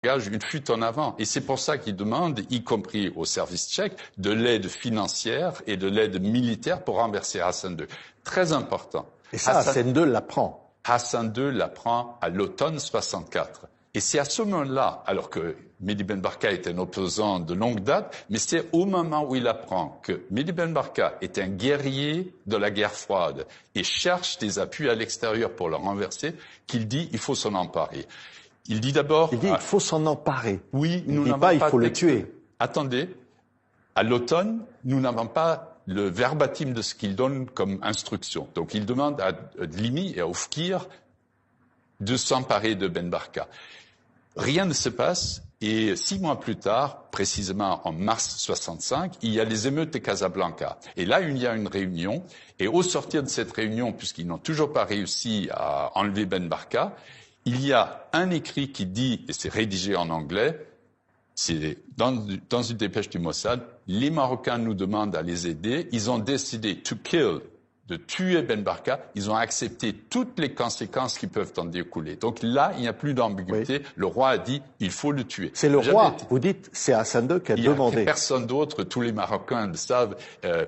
une fuite en avant. Et c'est pour ça qu'ils demandent, y compris au service tchèque, de l'aide financière et de l'aide militaire pour renverser Hassan II. Très important. Et ça, Hassan II l'apprend. Hassan II l'apprend à l'automne 64. Et c'est à ce moment-là, alors que Mehdi Ben Barka est un opposant de longue date, mais c'est au moment où il apprend que Mehdi Ben Barka est un guerrier de la guerre froide et cherche des appuis à l'extérieur pour le renverser, qu'il dit il faut s'en emparer. Il dit d'abord... Il dit il faut s'en emparer. Oui, il ne dit pas il faut le tuer. Attendez, à l'automne, nous n'avons pas le verbatim de ce qu'il donne comme instruction. Donc il demande à Dlimi et à Oufkir de s'emparer de Ben Barka. Rien ne se passe et 6 mois plus tard, précisément en mars 65, il y a les émeutes de Casablanca. Et là, il y a une réunion et au sortir de cette réunion, puisqu'ils n'ont toujours pas réussi à enlever Ben Barka, il y a un écrit qui dit, et c'est rédigé en anglais, c'est dans une dépêche du Mossad, les Marocains nous demandent à les aider, ils ont décidé to kill, de tuer Ben Barka, ils ont accepté toutes les conséquences qui peuvent en découler. Donc là, il n'y a plus d'ambiguïté. Oui. Le roi a dit, il faut le tuer. C'est le roi. Vous dites, c'est Hassan II qui a demandé. Il n'y a personne d'autre, tous les Marocains le savent,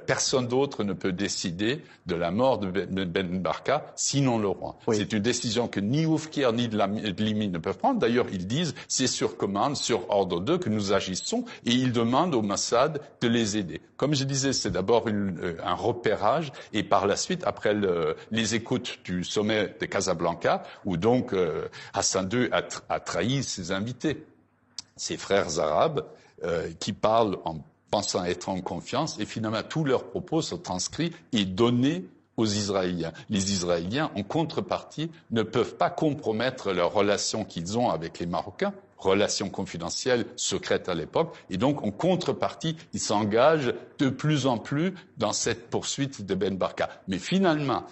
personne d'autre ne peut décider de la mort de Ben Barka, sinon le roi. Oui. C'est une décision que ni Oufkir ni Dlimi ne peuvent prendre. D'ailleurs, ils disent, c'est sur commande, sur ordre d'eux que nous agissons, et ils demandent au Mossad de les aider. Comme je disais, c'est d'abord un repérage, et par la suite, après les écoutes du sommet de Casablanca, où donc Hassan II a trahi ses invités, ses frères arabes, qui parlent en pensant être en confiance, et finalement tous leurs propos sont transcrits et donnés aux Israéliens. Les Israéliens, en contrepartie, ne peuvent pas compromettre leurs relations qu'ils ont avec les Marocains, relations confidentielles, secrètes à l'époque, et donc en contrepartie, ils s'engagent de plus en plus dans cette poursuite de Ben Barka. Mais finalement,